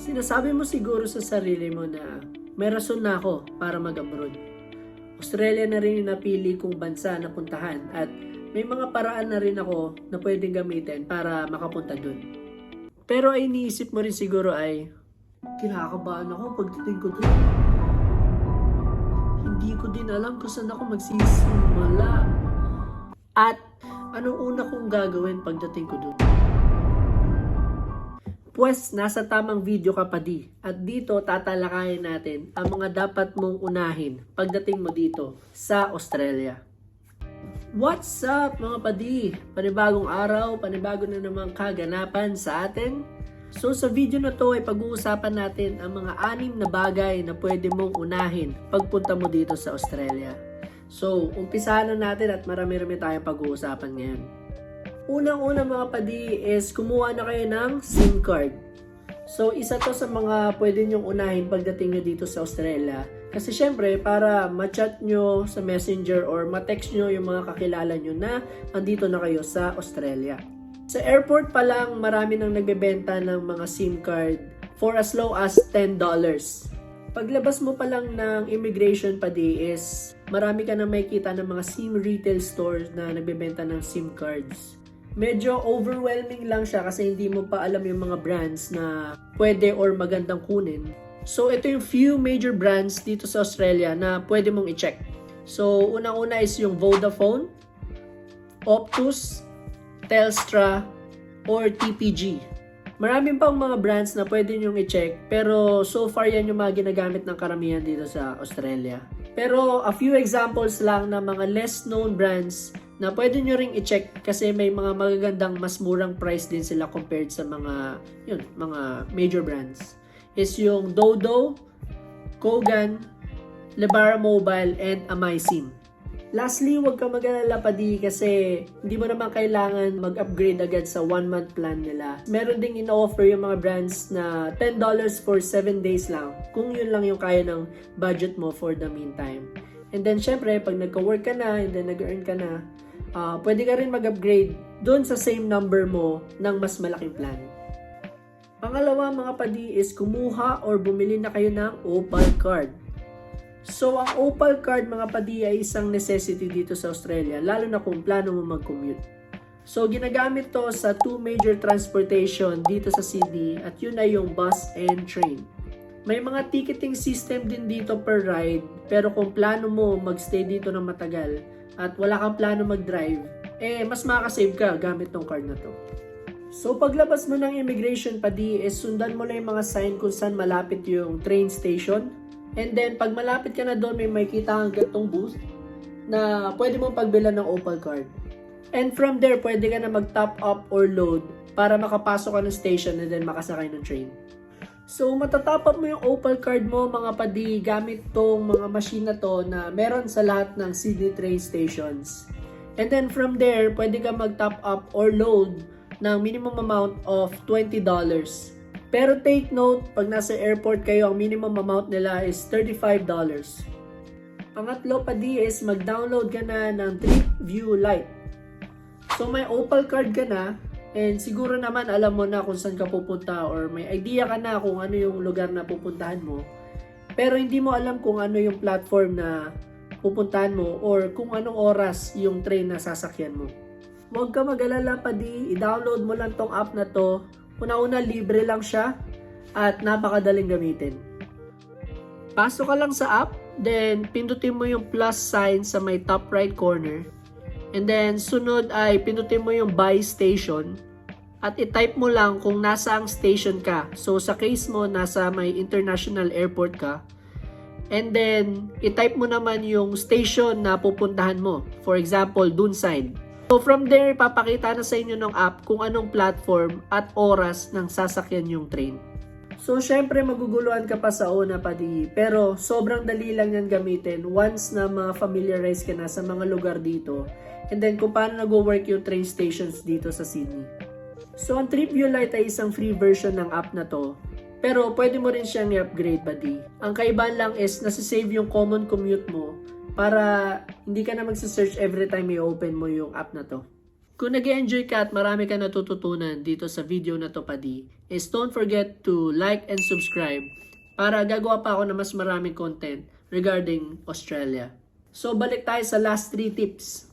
Sinasabi mo siguro sa sarili mo na may rason na ako para mag-abroad. Australia na rin yung napili kong bansa na puntahan at may mga paraan na rin ako na pwedeng gamitin para makapunta dun. Pero ay iniisip mo rin siguro ay, kinakabahan ako pagdating ko dun. Hindi ko din alam kung saan ako magsisimula. At anong una kong gagawin pagdating ko dun? Pues, nasa tamang video ka pa di. At dito, tatalakayin natin ang mga dapat mong unahin pagdating mo dito sa Australia. What's up mga padi? Panibagong araw, panibago na namang kaganapan sa atin. So sa video na to ay pag-uusapan natin ang mga 6 na bagay na pwede mong unahin pagpunta mo dito sa Australia. So, umpisahan na natin at marami-rami tayong pag-uusapan ngayon. Unang-una mga padi is kumuha na kayo ng SIM card. So isa to sa mga pwede nyong unahin pagdating nyo dito sa Australia. Kasi syempre para ma-chat nyo sa messenger or ma-text nyo yung mga kakilala nyo na andito na kayo sa Australia. Sa airport pa lang marami nang nagbebenta ng mga SIM card for as low as $10. Paglabas mo pa lang ng immigration padi is marami ka na makikita ng mga SIM retail stores na nagbebenta ng SIM cards. Medyo overwhelming lang siya kasi hindi mo pa alam yung mga brands na pwede or magandang kunin. So ito yung few major brands dito sa Australia na pwede mong i-check. So unang-una is yung Vodafone, Optus, Telstra, or TPG. Maraming pang mga brands na pwede nyong i-check pero so far yan yung mga ginagamit ng karamihan dito sa Australia. Pero a few examples lang na mga less known brands na pwede nyo ring i-check kasi may mga magagandang mas murang price din sila compared sa mga major brands is yung Dodo, Kogan, Lebara Mobile, and AmySIM. Lastly, huwag ka mag-alala padi kasi hindi mo naman kailangan mag-upgrade agad sa 1-month plan nila. Meron ding in-offer yung mga brands na $10 for 7 days lang kung yun lang yung kaya ng budget mo for the meantime. And then syempre, pag nagka-work ka na and then nag-earn ka na, pwede ka rin mag-upgrade doon sa same number mo ng mas malaking plan. Pangalawa mga padi is kumuha or bumili na kayo ng Opal card. So ang Opal card mga padi ay isang necessity dito sa Australia lalo na kung plano mo mag-commute. So ginagamit to sa 2 major transportation dito sa Sydney at yun ay yung bus and train. May mga ticketing system din dito per ride pero kung plano mo magstay dito ng matagal at wala kang plano mag-drive, mas makakasave ka gamit tong card na to. So paglabas mo ng immigration padi is sundan mo lang yung mga sign kung saan malapit yung train station. And then pag malapit ka na doon may makikita kang gatong booth na pwede mong pagbilan ng Opal card. And from there pwede ka na mag-top up or load para makapasok ka ng station and then makasakay ng train. So matatop up mo yung Opal card mo mga padi gamit tong mga machine na to na meron sa lahat ng Sydney train stations. And then from there, pwede ka mag-top up or load ng minimum amount of $20. Pero take note, pag nasa airport kayo, ang minimum amount nila is $35. Pangatlo padi is mag-download ka na ng TripView Lite. So may Opal card ka na, and siguro naman alam mo na kung saan ka pupunta or may idea ka na kung ano yung lugar na pupuntahan mo. Pero hindi mo alam kung ano yung platform na pupuntahan mo or kung anong oras yung train na sasakyan mo. Huwag ka mag-alala padi, i-download mo lang tong app na to. Una-una libre lang siya at napakadaling gamitin. Pasok ka lang sa app, then pindutin mo yung plus sign sa may top right corner. And then, sunod ay pindutin mo yung buy station at i-type mo lang kung nasaang station ka. So, sa case mo, nasa may international airport ka. And then, i-type mo naman yung station na pupuntahan mo. For example, Doonside. So, from there, papakita na sa inyo ng app kung anong platform at oras ng sasakyan yung train. So, syempre, maguguluhan ka pa sa una padi. Pero, sobrang dali lang yan gamitin once na ma-familiarize ka na sa mga lugar dito. And then kung paano nag-work yung train stations dito sa Sydney. So ang TripView Lite ay isang free version ng app na to. Pero pwede mo rin siyang i-upgrade buddy. Ang kaibahan lang is nasa-save yung common commute mo para hindi ka na magsa-search every time i-open mo yung app na to. Kung nag-enjoy ka at marami ka natututunan dito sa video na to padi, is don't forget to like and subscribe para gagawa pa ako ng mas maraming content regarding Australia. So balik tayo sa last 3 tips.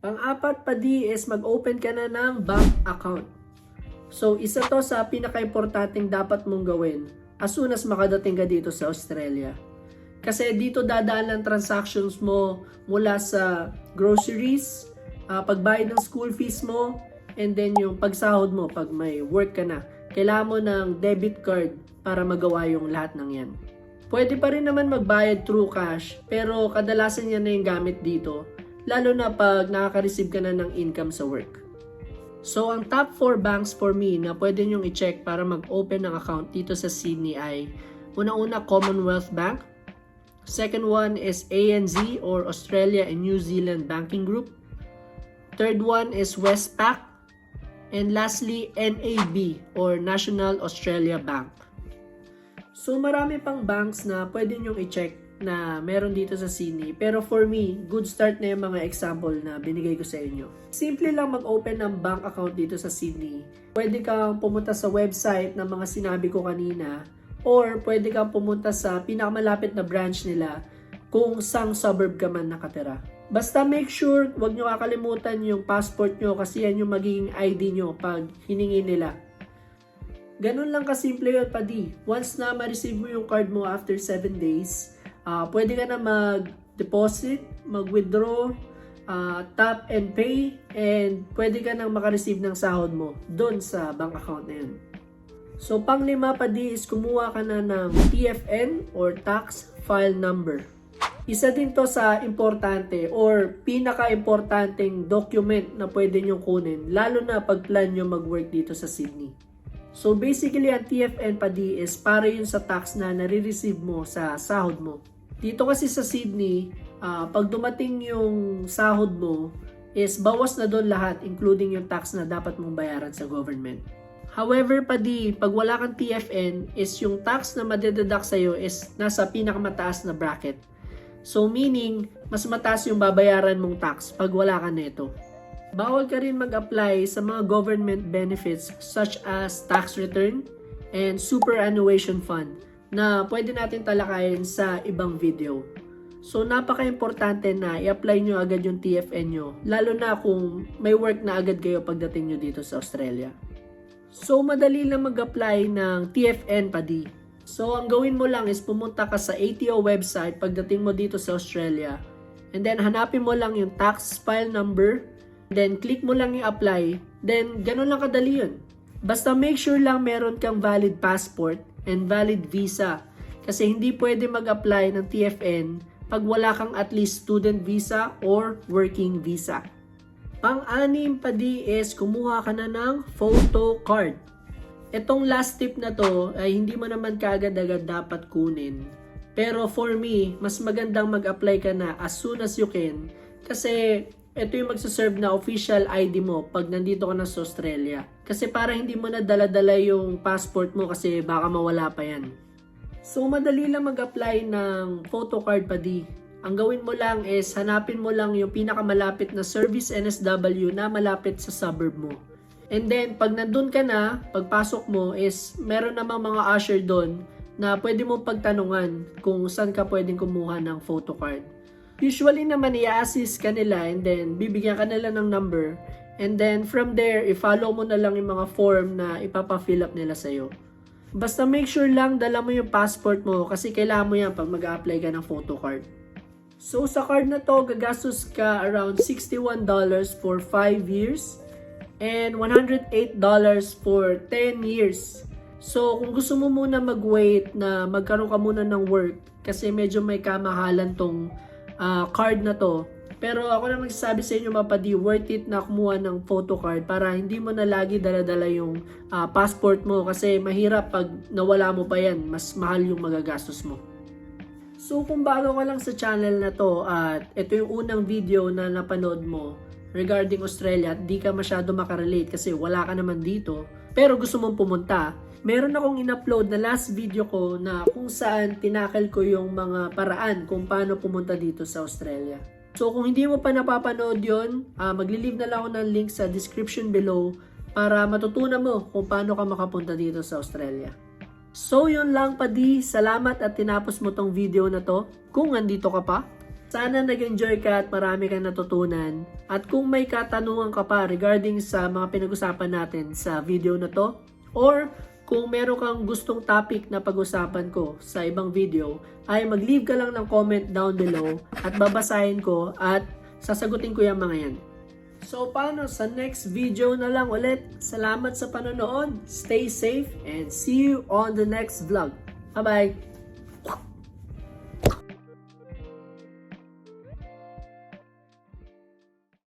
Pang-apat padi is mag-open ka na ng bank account. So isa to sa pinaka-importanting dapat mong gawin as soon as makadating ka dito sa Australia. Kasi dito dadaan ang transactions mo mula sa groceries, pagbayad ng school fees mo, and then yung pagsahod mo pag may work ka na. Kailangan mo ng debit card para magawa yung lahat ng yan. Pwede pa rin naman magbayad through cash, pero kadalasan yan na yung gamit dito, lalo na pag nakaka-receive ka na ng income sa work. So ang top 4 banks for me na pwede nyong i-check para mag-open ng account dito sa Sydney ay unang-una Commonwealth Bank, second one is ANZ or Australia and New Zealand Banking Group, third one is Westpac, and lastly NAB or National Australia Bank. So marami pang banks na pwede nyong i-check na meron dito sa Sydney. Pero for me, good start na yung mga example na binigay ko sa inyo. Simple lang mag-open ng bank account dito sa Sydney. Pwede kang pumunta sa website ng mga sinabi ko kanina, or pwede kang pumunta sa pinakamalapit na branch nila kung sang suburb ka man nakatira. Basta make sure, wag nyo kakalimutan yung passport nyo kasi yan yung magiging ID nyo pag hiningi nila. Ganun lang kasimple yun padi. Once na ma-receive mo yung card mo after 7 days, pwede ka na mag-deposit, mag-withdraw, tap and pay, and pwede ka nang makareceive ng sahod mo doon sa bank account na yun. So pang-5 padi is kumuha ka na ng TFN or Tax File Number. Isa din to sa importante or pinaka-importanteng document na pwede nyo kunin, lalo na pag plan nyo mag-work dito sa Sydney. So basically ang TFN padi is para yun sa tax na nare-receive mo sa sahod mo. Dito kasi sa Sydney, pag dumating yung sahod mo, is bawas na doon lahat including yung tax na dapat mong bayaran sa government. However, padi, pag wala kang TFN, is yung tax na madededuct sa'yo is nasa pinakamataas na bracket. So meaning, mas mataas yung babayaran mong tax pag wala ka nito. Bawal ka rin mag-apply sa mga government benefits such as tax return and superannuation fund na pwede natin talakayin sa ibang video. So napaka-importante na i-apply nyo agad yung TFN nyo, lalo na kung may work na agad kayo pagdating nyo dito sa Australia. So madali lang mag-apply ng TFN padi. So ang gawin mo lang is pumunta ka sa ATO website pagdating mo dito sa Australia, and then hanapin mo lang yung tax file number, then click mo lang yung apply, then ganun lang kadali yun. Basta make sure lang meron kang valid passport and valid visa, kasi hindi pwede mag-apply ng TFN pag wala kang at least student visa or working visa. Pang-6 padi is kumuha ka na ng photo card. Itong last tip na to ay hindi mo naman kaagad-agad dapat kunin. Pero for me, mas magandang mag-apply ka na as soon as you can, kasi ito yung magsaserve na official ID mo pag nandito ka na sa Australia. Kasi para hindi mo na dala-dala yung passport mo kasi baka mawala pa yan. So madali lang mag-apply ng photo card padi. Ang gawin mo lang is hanapin mo lang yung pinakamalapit na service NSW na malapit sa suburb mo. And then pag nandun ka na, pagpasok mo is meron namang mga usher doon na pwede mo pagtanungan kung saan ka pwedeng kumuha ng photo card. Usually naman i-assist ka nila and then bibigyan ka nila ng number, and then from there i-follow mo na lang yung mga form na ipapa-fill up nila sa'yo. Basta make sure lang dala mo yung passport mo kasi kailangan mo yan pag mag-a-apply ka ng photo card. So sa card na to, gagastos ka around $61 for 5 years and $108 for 10 years. So kung gusto mo muna mag-wait na magkaroon ka muna ng work kasi medyo may kamahalan tong card na to, pero ako na magsasabi sa inyo mapadi, worth it na kumuha ng photo card para hindi mo na lagi dala-dala yung passport mo kasi mahirap pag nawala mo pa yan, mas mahal yung magagastos mo. So kung bago ka lang sa channel na to at ito yung unang video na napanood mo regarding Australia at di ka masyado makarelate kasi wala ka naman dito, pero gusto mong pumunta, meron akong in-upload na last video ko na kung saan tinakal ko yung mga paraan kung paano pumunta dito sa Australia. So kung hindi mo pa napapanood yun, magli-leave na lang ako ng link sa description below para matutunan mo kung paano ka makapunta dito sa Australia. So yun lang padi, salamat at tinapos mo tong video na to. Kung andito ka pa, sana nag-enjoy ka at marami kang natutunan. At kung may katanungan ka pa regarding sa mga pinag-usapan natin sa video na to, or kung meron kang gustong topic na pag-usapan ko sa ibang video, ay mag-leave ka lang ng comment down below at babasahin ko at sasagutin ko yung mga yan. So paano sa next video na lang ulit? Salamat sa panonood, stay safe, and see you on the next vlog. Bye-bye!